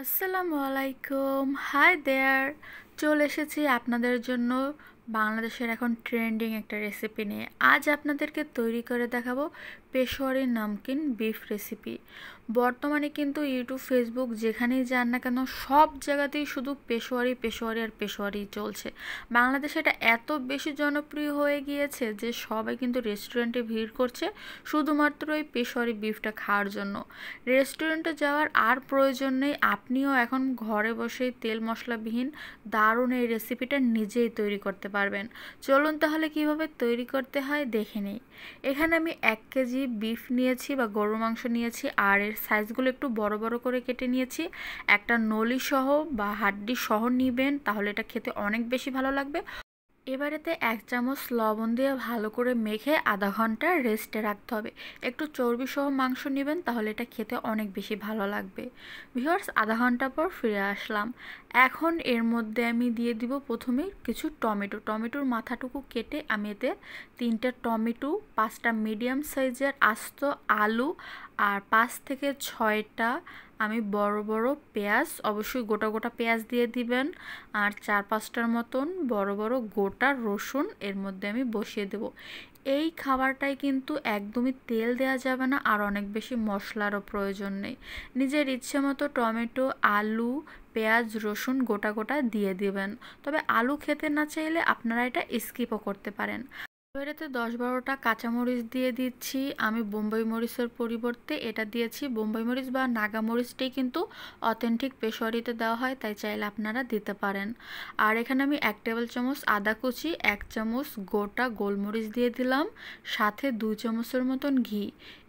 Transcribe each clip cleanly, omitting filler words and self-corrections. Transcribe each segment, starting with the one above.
আসসালামু আলাইকুম, hi there. চলে এসেছি আপনাদের জন্য বাংলাদেশের এখন ট্রেন্ডিং একটা রেসিপি নিয়ে। আজ আপনাদেরকে তৈরি করে দেখাবো পেশোয়ারি নামকিন বিফ রেসিপি। বর্তমানে কিন্তু ইউটিউব, ফেসবুক যেখানেই যান না কেন সব জায়গাতেই শুধু পেশোয়ারি পেশোয়ারি আর পেশোয়ারি চলছে। বাংলাদেশে এটা এত বেশি জনপ্রিয় হয়ে গিয়েছে যে সবাই কিন্তু রেস্টুরেন্টে ভিড় করছে শুধুমাত্র এই পেশোয়ারি বিফটা খাওয়ার জন্য। রেস্টুরেন্টে যাওয়ার আর প্রয়োজন নেই, আপনিও এখন ঘরে বসেই তেল মশলাবিহীন দারুণ এই রেসিপিটা নিজেই তৈরি করতে পারবেন। চলুন তাহলে কিভাবে তৈরি করতে হয় দেখে নিই। এখানে আমি 1 কেজি বিফ নিয়েছি বা গরুর মাংস নিয়েছি, আর এর সাইজগুলো একটু বড় বড় করে কেটে নিয়েছি। একটা নলি সহ বা হাড্ডি সহ নিবেন, তাহলে এটা খেতে অনেক বেশি ভালো লাগবে। এবারেতে 1 চামচ লবণ দিয়ে ভালো করে মেখে আধা ঘন্টা রেস্টে রাখতে হবে। একটু চর্বি সহ মাংস নেবেন, তাহলে এটা খেতে অনেক বেশি ভালো লাগবে। ভিউয়ার্স, আধা ঘন্টা পর ফিরে আসলাম। এখন এর মধ্যে আমি দিয়ে দিব প্রথমে কিছু টমেটোর মাথাটুকু কেটে আমি এতে 3টা টমেটো, 5টা মিডিয়াম সাইজের আস্ত আলু আর 5 থেকে 6টা আমি বড় বড় পেঁয়াজ, অবশ্যই গোটা গোটা পেঁয়াজ দিয়ে দিবেন, আর 4-5টার মতন বড় বড় গোটা রসুন এর মধ্যে আমি বসিয়ে দেব। এই খাবারটায় কিন্তু একদমই তেল দেওয়া যাবে না, আর অনেক বেশি মশলারও প্রয়োজন নেই। নিজের ইচ্ছে মতো টমেটো, আলু, পেঁয়াজ, রসুন গোটা গোটা দিয়ে দিবেন। তবে আলু খেতে না চাইলে আপনারা এটা স্কিপও করতে পারেন। এবারেতে 10-12টা কাঁচামরিচ দিয়ে দিচ্ছি। আমি বোম্বাই মরিচের পরিবর্তে এটা দিয়েছি বোম্বাই মরিচ বা নাগা মরিচটাই কিন্তু অথেন্টিক পেশোয়ারিতে দেওয়া হয়, তাই চাইলে আপনারা দিতে পারেন। আর এখানে আমি 1 টেবিল চামচ আদা কুচি, 1 চামচ গোটা গোলমরিচ দিয়ে দিলাম, সাথে 2 চামচের মতন ঘি।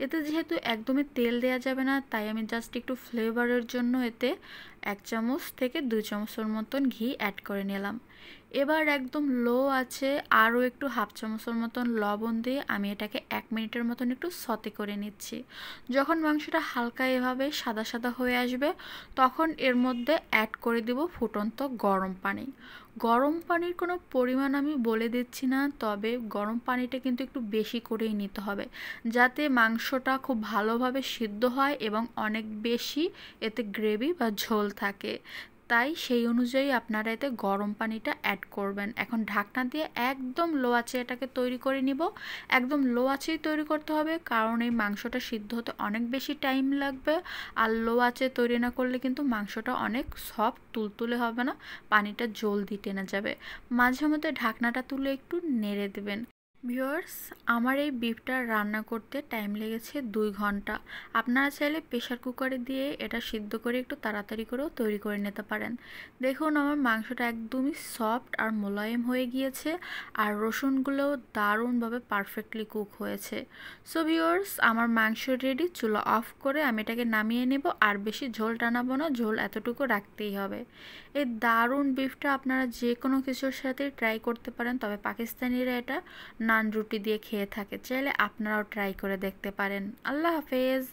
এতে যেহেতু একদমই তেল দেওয়া যাবে না, তাই আমি জাস্ট একটু ফ্লেভারের জন্য এতে 1 চামচ থেকে 2 চামচের মতন ঘি অ্যাড করে নিলাম। এবার একদম লো আছে আরও একটু 1/2 চামচের মতন লবণ দিয়ে আমি এটাকে 1 মিনিটের মতন একটু সতে করে নিচ্ছি। যখন মাংসটা হালকা এভাবে সাদা সাদা হয়ে আসবে, তখন এর মধ্যে অ্যাড করে দিব ফুটন্ত গরম পানি। গরম পানির কোনো পরিমাণ আমি বলে দিচ্ছি না, তবে গরম পানিটা কিন্তু একটু বেশি করেই নিতে হবে, যাতে মাংসটা খুব ভালোভাবে সিদ্ধ হয় এবং অনেক বেশি এতে গ্রেভি বা ঝোল থাকে। তাই সেই অনুযায়ী আপনারা এতে গরম পানিটা অ্যাড করবেন। এখন ঢাকনা দিয়ে একদম লো আঁচে এটাকে তৈরি করে নিব। একদম লো আঁচেই তৈরি করতে হবে, কারণ এই মাংসটা সিদ্ধ হতে অনেক বেশি টাইম লাগবে। আর লো আঁচে তৈরি না করলে কিন্তু মাংসটা অনেক সফট তুলতুলে হবে না, পানিটা জলদি টেনে যাবে। মাঝে মধ্যে ঢাকনাটা তুলে একটু নেড়ে দেবেন। ভিউয়ার্স, আমার এই বিফটা রান্না করতে টাইম লেগেছে 2 ঘন্টা। আপনারা চাইলে প্রেশার কুকারে দিয়ে এটা সিদ্ধ করে একটু তাড়াতাড়ি করেও তৈরি করে নিতে পারেন। দেখুন, আমার মাংসটা একদমই সফট আর মোলায়েম হয়ে গিয়েছে, আর রসুনগুলোও দারুণভাবে পারফেক্টলি কুক হয়েছে। সো ভিউয়ার্স, আমার মাংস রেডি। চুলা অফ করে আমি এটাকে নামিয়ে নেব। আর বেশি ঝোল টানাবো না, ঝোল এতটুকু রাখতেই হবে। এই দারুণ বিফটা আপনারা যে কোনো কিছুর সাথে ট্রাই করতে পারেন, তবে পাকিস্তানিরা এটা নান রুটি দিয়ে খেয়ে থাকে। চাইলে আপনারাও ট্রাই করে দেখতে পারেন। আল্লাহ হাফেজ।